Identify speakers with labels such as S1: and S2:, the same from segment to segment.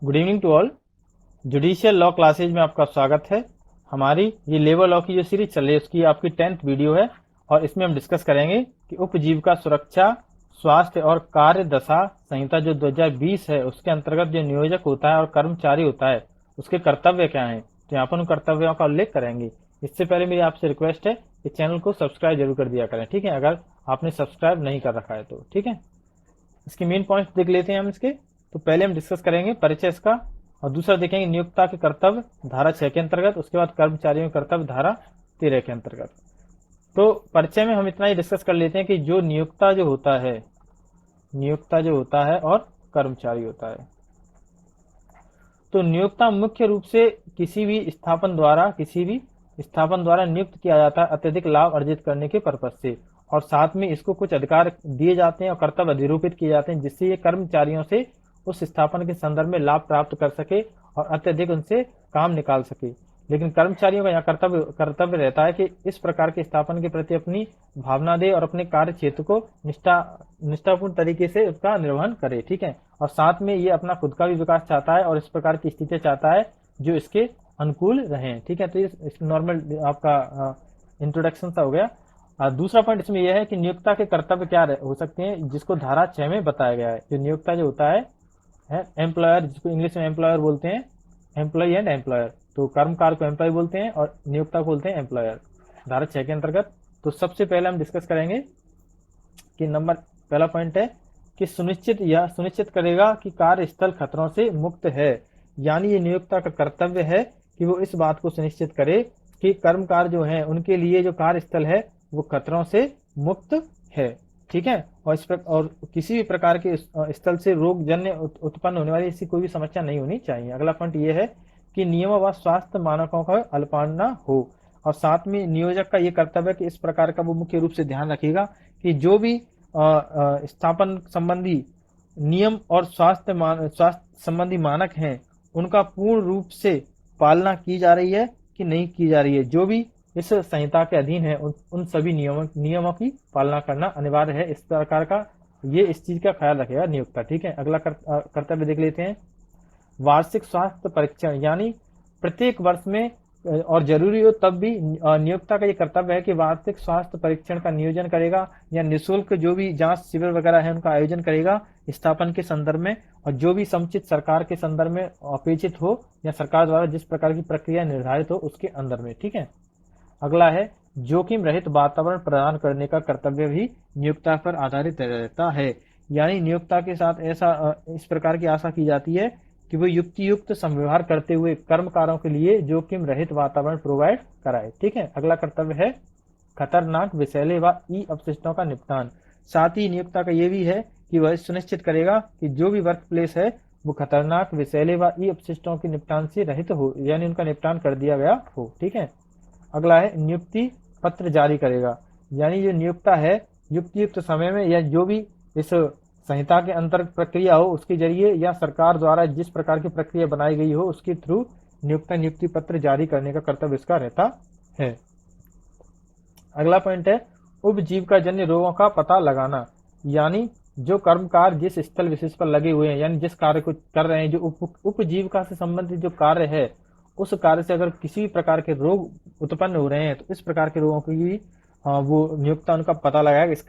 S1: Good evening to all. Judicial law classes में आपका स्वागत है। हमारी ये लेबर लॉ की जो सीरीज चल रही है उसकी आपकी 10th वीडियो है और इसमें हम डिस्कस करेंगे कि उपजीविका सुरक्षा स्वास्थ्य और कार्य दशा संहिता जो 2020 है उसके अंतर्गत जो नियोजक होता है और कर्मचारी होता है उसके कर्तव्य क्या हैं। तो यहाँ पर उन कर्तव्यों का उल्लेख करेंगे। इससे पहले मेरी आपसे रिक्वेस्ट है कि चैनल को सब्सक्राइब जरूर कर दिया करें, ठीक है, अगर आपने सब्सक्राइब नहीं कर रखा है तो, ठीक है। इसके मेन पॉइंट देख लेते हैं हम इसके। तो पहले हम डिस्कस करेंगे परिचय इसका, और दूसरा देखेंगे नियोक्ता के कर्तव्य धारा 6 के अंतर्गत, उसके बाद कर्मचारियों के कर्तव्य धारा 13 के अंतर्गत। तो परिचय में हम इतना ही डिस्कस कर लेते हैं कि जो नियोक्ता जो होता है और कर्मचारी होता है। तो नियोक्ता मुख्य रूप से किसी भी स्थापन द्वारा नियुक्त किया जाता है अत्यधिक लाभ अर्जित करने के पर्पज से, और साथ में इसको कुछ अधिकार दिए जाते हैं और कर्तव्य अधिरूपित किए जाते हैं जिससे ये कर्मचारियों से उस स्थापन के संदर्भ में लाभ प्राप्त कर सके और अत्यधिक उनसे काम निकाल सके। लेकिन कर्मचारियों का यहाँ कर्तव्य रहता है कि इस प्रकार के स्थापन के प्रति अपनी भावना दे और अपने कार्य क्षेत्र को निष्ठापूर्ण तरीके से उसका निर्वहन करे, ठीक है। और साथ में ये अपना खुद का भी विकास चाहता है और इस प्रकार की स्थिति चाहता है जो इसके अनुकूल रहे, ठीक है। तो ये नॉर्मल आपका इंट्रोडक्शन सा हो गया। दूसरा पॉइंट इसमें यह है कि नियोक्ता के कर्तव्य क्या हो सकते हैं जिसको धारा 6 में बताया गया है। जो नियोक्ता जो होता है एम्प्लॉयर, जिसको इंग्लिश में एम्प्लॉयर बोलते हैं, एम्प्लॉय एंड एम्प्लॉयर। तो कर्मकार को एम्प्लॉय बोलते हैं और नियोक्ता को बोलते हैं एम्प्लॉयर, धारा 6 के अंतर्गत। तो सबसे पहले हम डिस्कस करेंगे कि पहला पॉइंट है कि सुनिश्चित करेगा कि कार्यस्थल खतरों से मुक्त है। यानी ये नियोक्ता का कर्तव्य है कि वो इस बात को सुनिश्चित करे कि कर्मकार जो हैं उनके लिए जो कार्यस्थल है वो खतरों से मुक्त है, ठीक है। और किसी भी प्रकार के स्थल से रोगजन्य उत्पन्न होने वाली ऐसी कोई भी समस्या नहीं होनी चाहिए। अगला पॉइंट ये है कि नियमों व स्वास्थ्य मानकों का अल्पावना हो, और साथ में नियोजक का ये कर्तव्य है कि इस प्रकार का वो मुख्य रूप से ध्यान रखेगा कि जो भी स्थापन संबंधी नियम और स्वास्थ्य संबंधी मानक हैं उनका पूर्ण रूप से पालना की जा रही है कि नहीं की जा रही है। जो भी इस संहिता के अधीन है उन सभी नियमों की पालना करना अनिवार्य है। इस प्रकार का ये इस चीज का ख्याल रखेगा नियोक्ता, ठीक है। अगला कर्तव्य देख लेते हैं। वार्षिक स्वास्थ्य परीक्षण, यानी प्रत्येक वर्ष में और जरूरी हो तब भी नियोक्ता का ये कर्तव्य है कि वार्षिक स्वास्थ्य परीक्षण का नियोजन करेगा या निःशुल्क जो भी जांच शिविर वगैरह है उनका आयोजन करेगा स्थापन के संदर्भ में, और जो भी समुचित सरकार के संदर्भ में अपेक्षित हो या सरकार द्वारा जिस प्रकार की प्रक्रिया निर्धारित हो उसके अंदर में, ठीक है। अगला है जोखिम रहित वातावरण प्रदान करने का कर्तव्य भी नियोक्ता पर आधारित रहता है। यानी नियोक्ता के साथ इस प्रकार की आशा की जाती है कि वो युक्त संव्यवहार करते हुए कर्मकारों के लिए जोखिम रहित वातावरण प्रोवाइड कराए, ठीक है। अगला कर्तव्य है खतरनाक विषैले व ई अपशिष्टों का निपटान। साथ ही नियोक्ता का ये भी है कि वह सुनिश्चित करेगा कि जो भी वर्क प्लेस है वो खतरनाक विषैले व ई अपशिष्टों के निपटान से रहित हो, यानी उनका निपटान कर दिया गया हो, ठीक है। अगला है नियुक्ति पत्र जारी करेगा। यानी जो नियोक्ता है युक्त समय में या जो भी इस संहिता के अंतर्गत प्रक्रिया हो उसके जरिए या सरकार द्वारा जिस प्रकार की प्रक्रिया बनाई गई हो उसके थ्रू नियुक्ति पत्र जारी करने का कर्तव्य इसका रहता है। अगला पॉइंट है उपजीविका जन्य रोगों का पता लगाना। यानी जो कर्मकार जिस स्थल विशेष पर लगे हुए हैं, यानी जिस कार्य को कर रहे हैं, जो उपजीविका से संबंधित जो कार्य है उस कार्य से अगर किसी भी प्रकार के रोग उत्पन्न हो रहे हैं तो इस प्रकार के रोगों की भी वो नियोक्ता उनका पता लगाएगा। इस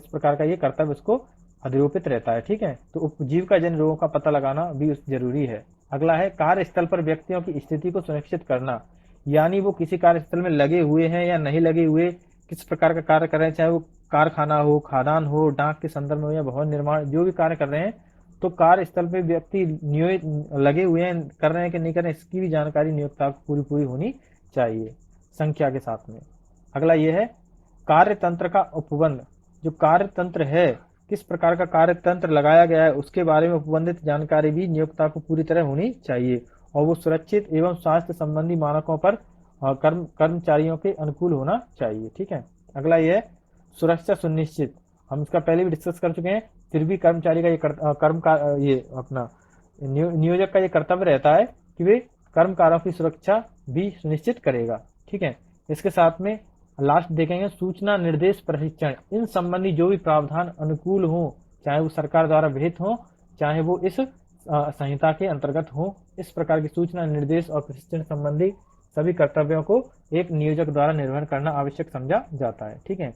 S1: प्रकार का ये कर्तव्य उसको अधिरोपित रहता है, ठीक है। तो उपजीविका जन्य रोगों का पता लगाना भी जरूरी है। अगला है कार्यस्थल पर व्यक्तियों की स्थिति को सुनिश्चित करना। यानी वो किसी कार्यस्थल में लगे हुए हैं या नहीं लगे हुए, किस प्रकार का कार्य कर रहे हैं, चाहे वो कारखाना हो, खादान हो, डाक के संदर्भ में हो या भवन निर्माण, जो भी कार्य कर रहे हैं, तो कार्यस्थल पे व्यक्ति नियोजित लगे हुए हैं, कर रहे हैं कि नहीं कर रहे हैं, इसकी भी जानकारी नियोक्ता को पूरी होनी चाहिए संख्या के साथ में। अगला यह है कार्यतंत्र का उपबंध। जो कार्यतंत्र है, किस प्रकार का कार्यतंत्र लगाया गया है उसके बारे में उपबंधित जानकारी भी नियोक्ता को पूरी तरह होनी चाहिए, और वो सुरक्षित एवं स्वास्थ्य संबंधी मानकों पर कर्मचारियों के अनुकूल होना चाहिए, ठीक है। अगला यह है सुरक्षा सुनिश्चित। हम इसका पहले भी डिस्कस कर चुके हैं, फिर भी कर्मचारी का ये अपना नियोजक का ये कर्तव्य रहता है कि वे कर्मकारों की सुरक्षा भी सुनिश्चित करेगा, ठीक है। इसके साथ में लास्ट देखेंगे सूचना निर्देश प्रशिक्षण। इन संबंधी जो भी प्रावधान अनुकूल हो, चाहे वो सरकार द्वारा विहित हो, चाहे वो इस संहिता के अंतर्गत हो। इस प्रकार की सूचना, निर्देश और प्रशिक्षण संबंधी सभी कर्तव्यों को एक नियोजक द्वारा निर्वहन करना आवश्यक समझा जाता है। ठीक है,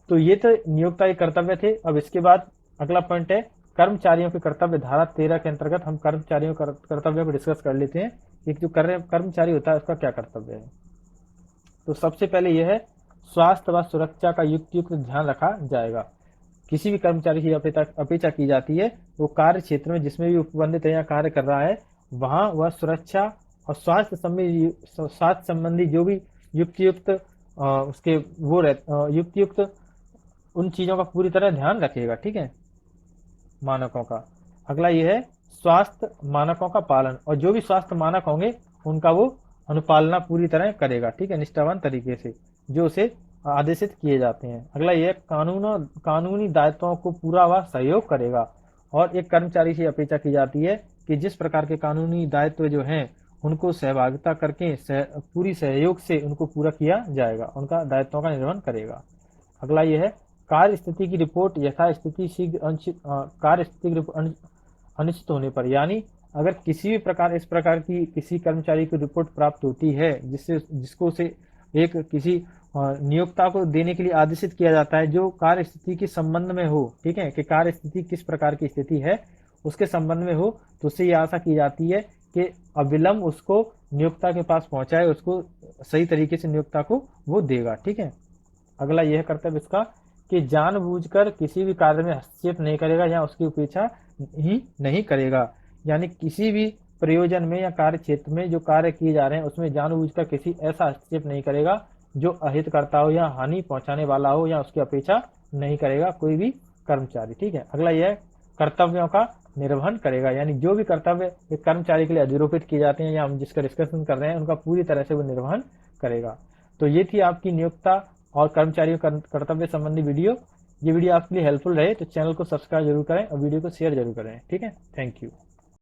S1: तो ये तो नियोक्ता के कर्तव्य थे। अब इसके बाद अगला पॉइंट है कर्मचारियों के कर्तव्य। धारा 13 के अंतर्गत हम कर्मचारियों के कर्तव्य को डिस्कस कर लेते हैं कि जो कर्मचारी होता है उसका क्या कर्तव्य है। तो सबसे पहले यह है स्वास्थ्य व सुरक्षा का युक्त ध्यान रखा जाएगा। किसी भी कर्मचारी की अपेक्षा की जाती है वो कार्य क्षेत्र में जिसमें भी उपबंधित है या कार्य कर रहा है वहां वह सुरक्षा और स्वास्थ्य संबंधी जो भी युक्त उसके वो युक्त उन चीजों का पूरी तरह ध्यान रखेगा। ठीक है, मानकों का। अगला यह है स्वास्थ्य मानकों का पालन, और जो भी स्वास्थ्य मानक होंगे उनका वो अनुपालना पूरी तरह करेगा। ठीक है, निष्ठावान तरीके से जो उसे आदेशित किए जाते हैं। अगला यह कानूनी दायित्वों को पूरा व सहयोग करेगा, और एक कर्मचारी से अपेक्षा की जाती है कि जिस प्रकार के कानूनी दायित्व जो हैं उनको सहभागिता करके पूरी सहयोग से उनको पूरा किया जाएगा, उनका दायित्वों का निर्वहन करेगा। अगला यह है कार्य स्थिति की रिपोर्ट यथास्थिति कार्य स्थिति की अनिश्चित होने पर, यानी अगर किसी भी प्रकार इस प्रकार की किसी कर्मचारी को रिपोर्ट प्राप्त होती है जिसको से एक किसी नियोक्ता को देने के लिए आदेशित किया जाता है जो कार्य स्थिति के संबंध में हो। ठीक है, कि कार्य स्थिति किस प्रकार की स्थिति है उसके संबंध में हो, तो उससे यह आशा की जाती है कि अविलंब उसको नियोक्ता के पास पहुंचाए, उसको सही तरीके से नियोक्ता को वो देगा। ठीक है, अगला यह कर्तव्य इसका कि जानबूझकर किसी भी कार्य में हस्तक्षेप नहीं करेगा या उसकी उपेक्षा ही नहीं करेगा, यानी किसी भी प्रयोजन में या कार्य क्षेत्र में जो कार्य किए जा रहे हैं उसमें जानबूझकर किसी ऐसा हस्तक्षेप नहीं करेगा जो अहित करता हो या हानि पहुंचाने वाला हो, या उसकी अपेक्षा नहीं करेगा कोई भी कर्मचारी। ठीक है, अगला यह कर्तव्यों का निर्वहन करेगा, यानी जो भी कर्तव्य एक कर्मचारी के लिए अधिरोपित किए जाते हैं या हम जिसका डिस्कशन कर रहे हैं उनका पूरी तरह से वो निर्वहन करेगा। तो ये थी आपकी नियोक्ता और कर्मचारियों कर्तव्य संबंधी वीडियो। ये वीडियो आपके लिए हेल्पफुल रहे तो चैनल को सब्सक्राइब जरूर करें और वीडियो को शेयर जरूर करें। ठीक है, थैंक यू।